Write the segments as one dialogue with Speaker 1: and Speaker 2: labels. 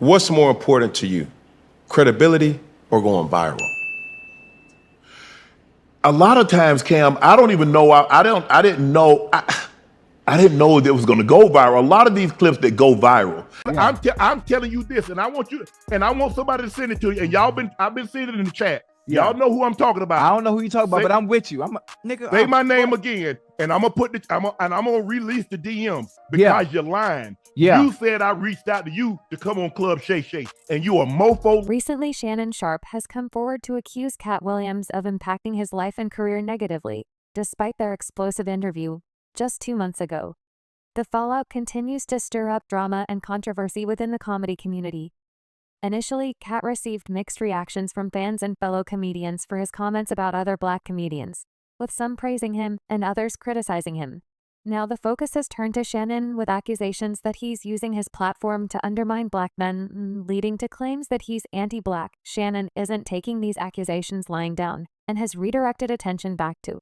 Speaker 1: What's more important to you, credibility or going viral?
Speaker 2: A lot of times, Cam, I don't even know. I didn't know that it was going to go viral. A lot of these clips that go viral. Yeah. I'm telling you this, and I want somebody to send it to you. And I've been seeing it in the chat. Yeah. Y'all know who I'm talking about.
Speaker 3: I don't know who you talking about, but I'm with you. Nigga.
Speaker 2: Say my name again, and I'm gonna release the DMs because you're lying. Yeah. You said I reached out to you to come on Club Shay, and you a mofo.
Speaker 4: Recently, Shannon Sharpe has come forward to accuse Katt Williams of impacting his life and career negatively, despite their explosive interview just 2 months ago. The fallout continues to stir up drama and controversy within the comedy community. Initially, Katt received mixed reactions from fans and fellow comedians for his comments about other Black comedians, with some praising him and others criticizing him. Now the focus has turned to Shannon with accusations that he's using his platform to undermine Black men, leading to claims that he's anti-Black. Shannon isn't taking these accusations lying down and has redirected attention back to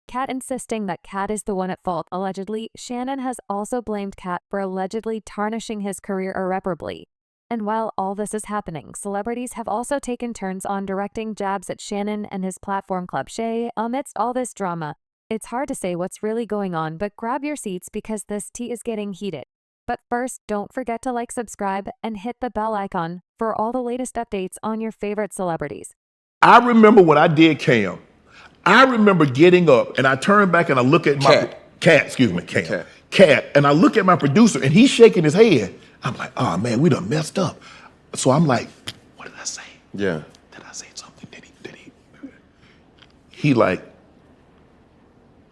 Speaker 4: Katt, insisting that Katt is the one at fault. Allegedly, Shannon has also blamed Katt for allegedly tarnishing his career irreparably. And while all this is happening, celebrities have also taken turns on directing jabs at Shannon and his platform Club Shay. Amidst all this drama, it's hard to say what's really going on, but grab your seats because this tea is getting heated. But first, don't forget to like, subscribe, and hit the bell icon for all the latest updates on your favorite celebrities.
Speaker 2: I remember when I did Cam. I remember getting up and I turned back and I look at my Katt, and I look at my producer and he's shaking his head. I'm like, oh man, we done messed up. So I'm like, what did I say?
Speaker 1: Yeah.
Speaker 2: Did I say something? He like,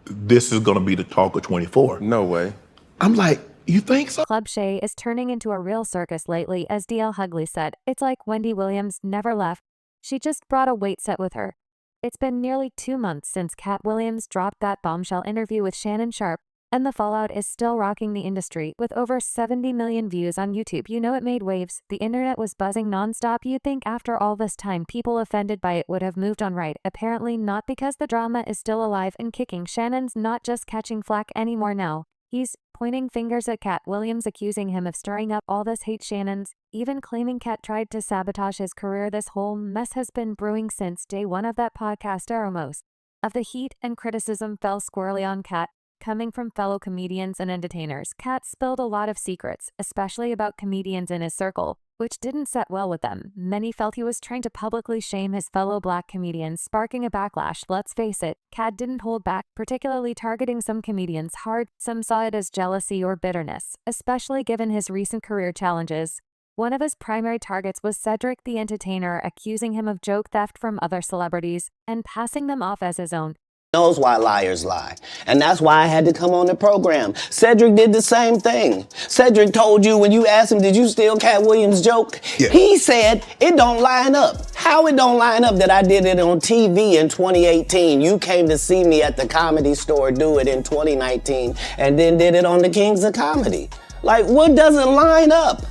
Speaker 2: this is gonna be the talk of 24.
Speaker 1: No way.
Speaker 2: I'm like, you think so?
Speaker 4: Club Shay is turning into a real circus lately, as DL Hughley said. It's like Wendy Williams never left. She just brought a weight set with her. It's been nearly 2 months since Katt Williams dropped that bombshell interview with Shannon Sharpe, and the fallout is still rocking the industry with over 70 million views on YouTube. You know, it made waves. The internet was buzzing nonstop. You'd think after all this time, people offended by it would have moved on, right? Apparently not, because the drama is still alive and kicking. Shannon's not just catching flack anymore now. He's pointing fingers at Katt Williams, accusing him of stirring up all this hate. Shannon's even claiming Katt tried to sabotage his career. This whole mess has been brewing since day one of that podcast era. Most of the heat and criticism fell squarely on Katt, coming from fellow comedians and entertainers. Katt spilled a lot of secrets, especially about comedians in his circle, which didn't set well with them. Many felt he was trying to publicly shame his fellow Black comedians, sparking a backlash. Let's face it, Katt didn't hold back, particularly targeting some comedians hard. Some saw it as jealousy or bitterness, especially given his recent career challenges. One of his primary targets was Cedric the Entertainer, accusing him of joke theft from other celebrities and passing them off as his own.
Speaker 5: Knows why liars lie. And that's why I had to come on the program. Cedric did the same thing. Cedric told you when you asked him, did you steal Katt Williams' joke? Yeah. He said, it don't line up. How it don't line up that I did it on TV in 2018? You came to see me at the Comedy Store do it in 2019 and then did it on the Kings of Comedy. Like, what doesn't line up?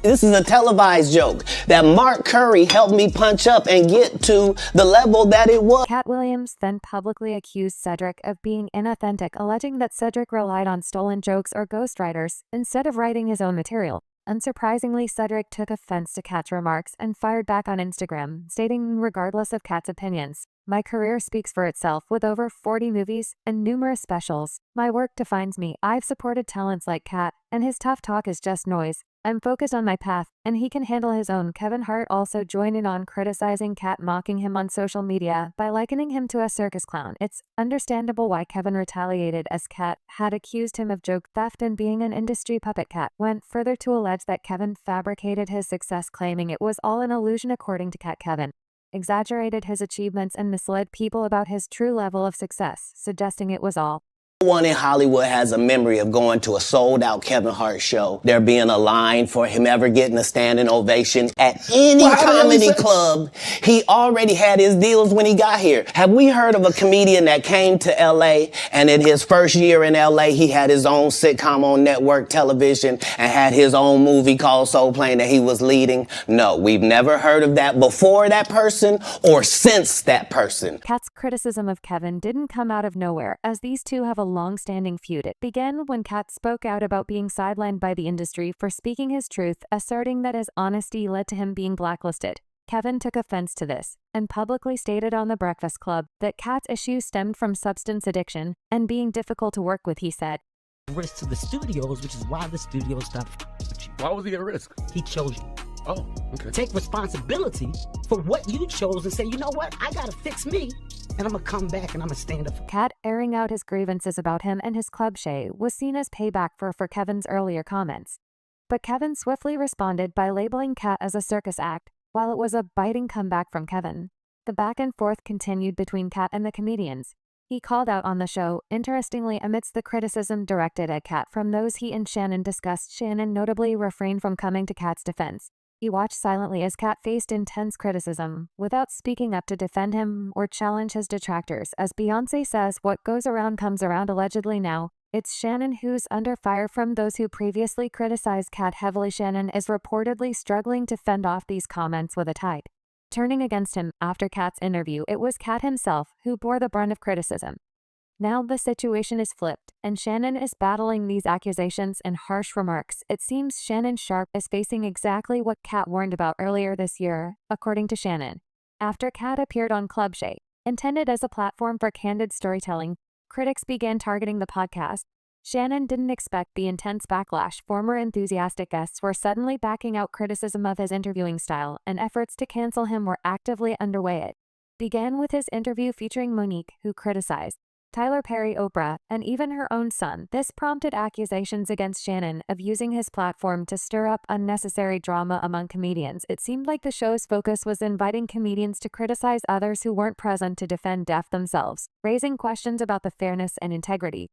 Speaker 5: This is a televised joke that Mark Curry helped me punch up and get to the level that it was.
Speaker 4: Katt Williams then publicly accused Cedric of being inauthentic, alleging that Cedric relied on stolen jokes or ghostwriters instead of writing his own material. Unsurprisingly, Cedric took offense to Katt's remarks and fired back on Instagram, stating, regardless of Katt's opinions, my career speaks for itself. With over 40 movies and numerous specials, my work defines me. I've supported talents like Katt, and his tough talk is just noise. I'm focused on my path, and he can handle his own. Kevin Hart also joined in on criticizing Katt, mocking him on social media by likening him to a circus clown. It's understandable why Kevin retaliated, as Katt had accused him of joke theft and being an industry puppet. Katt went further to allege that Kevin fabricated his success, claiming it was all an illusion. According to Katt, Kevin exaggerated his achievements and misled people about his true level of success, suggesting it was all.
Speaker 5: No one in Hollywood has a memory of going to a sold-out Kevin Hart show, there being a line for him ever getting a standing ovation at any comedy club. He already had his deals when he got here. Have we heard of a comedian that came to LA and in his first year in LA, he had his own sitcom on network television and had his own movie called Soul Plane that he was leading? No, we've never heard of that before that person or since that person.
Speaker 4: Katt's criticism of Kevin didn't come out of nowhere, as these two have a long-standing feud. It began when Katt spoke out about being sidelined by the industry for speaking his truth, asserting that his honesty led to him being blacklisted. Kevin took offense to this and publicly stated on The Breakfast Club that Katt's issue stemmed from substance addiction and being difficult to work with. He said,
Speaker 6: "Risk to the studios, which is why the studios stopped with you.
Speaker 7: Why was he at risk?
Speaker 6: He chose you.
Speaker 7: Oh, okay.
Speaker 6: Take responsibility for what you chose and say, you know what, I gotta fix me, and I'm gonna come back and I'm gonna stand up for."
Speaker 4: Katt airing out his grievances about him and his club Shay was seen as payback for Kevin's earlier comments. But Kevin swiftly responded by labeling Katt as a circus act, while it was a biting comeback from Kevin. The back and forth continued between Katt and the comedians. He called out on the show, interestingly, amidst the criticism directed at Katt from those he and Shannon discussed. Shannon notably refrained from coming to Katt's defense. He watched silently as Katt faced intense criticism, without speaking up to defend him or challenge his detractors. As Beyoncé says, what goes around comes around. Allegedly now, it's Shannon who's under fire from those who previously criticized Katt heavily. Shannon is reportedly struggling to fend off these comments with a tide. Turning against him after Katt's interview, it was Katt himself who bore the brunt of criticism. Now the situation is flipped, and Shannon is battling these accusations and harsh remarks. It seems Shannon Sharpe is facing exactly what Katt warned about earlier this year, according to Shannon. After Katt appeared on Club Shay, intended as a platform for candid storytelling, critics began targeting the podcast. Shannon didn't expect the intense backlash. Former enthusiastic guests were suddenly backing out criticism of his interviewing style, and efforts to cancel him were actively underway. It began with his interview featuring Monique, who criticized Tyler Perry, Oprah, and even her own son. This prompted accusations against Shannon of using his platform to stir up unnecessary drama among comedians. It seemed like the show's focus was inviting comedians to criticize others who weren't present to defend death themselves, raising questions about the fairness and integrity.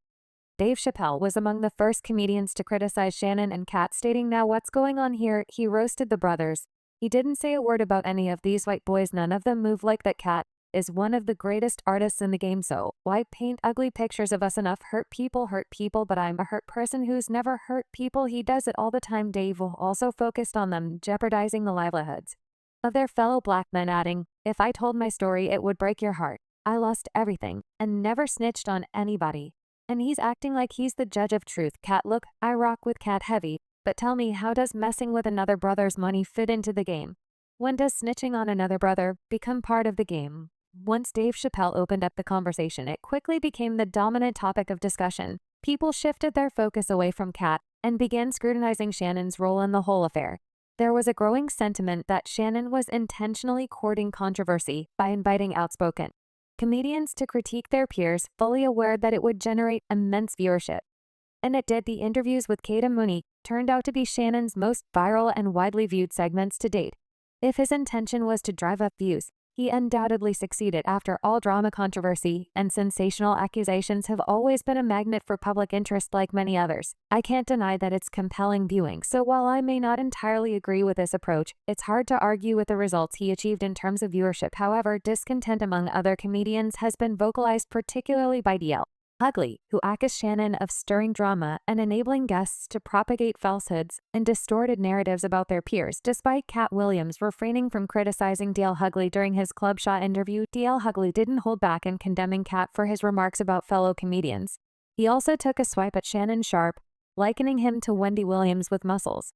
Speaker 4: Dave Chappelle was among the first comedians to criticize Shannon and Katt, stating, "Now what's going on here?" He roasted the brothers. He didn't say a word about any of these white boys. None of them move like that. Katt is one of the greatest artists in the game, so why paint ugly pictures of us? Enough hurt people, but I'm a hurt person who's never hurt people. He does it all the time. Dave also focused on them jeopardizing the livelihoods of their fellow black men, adding, "If I told my story, it would break your heart. I lost everything and never snitched on anybody." And he's acting like he's the judge of truth. Katt, look, I rock with Katt heavy, but tell me, how does messing with another brother's money fit into the game? When does snitching on another brother become part of the game? Once Dave Chappelle opened up the conversation, it quickly became the dominant topic of discussion. People shifted their focus away from Katt and began scrutinizing Shannon's role in the whole affair. There was a growing sentiment that Shannon was intentionally courting controversy by inviting outspoken comedians to critique their peers, fully aware that it would generate immense viewership. And it did. The interviews with Katt and Monique turned out to be Shannon's most viral and widely viewed segments to date. If his intention was to drive up views, he undoubtedly succeeded. After all, drama, controversy, and sensational accusations have always been a magnet for public interest like many others. I can't deny that it's compelling viewing, so while I may not entirely agree with this approach, it's hard to argue with the results he achieved in terms of viewership. However, discontent among other comedians has been vocalized particularly by DL Hughley, who accused Shannon of stirring drama and enabling guests to propagate falsehoods and distorted narratives about their peers. Despite Katt Williams refraining from criticizing DL Hughley during his Club Shot interview, DL Hughley didn't hold back in condemning Katt for his remarks about fellow comedians. He also took a swipe at Shannon Sharpe, likening him to Wendy Williams with muscles.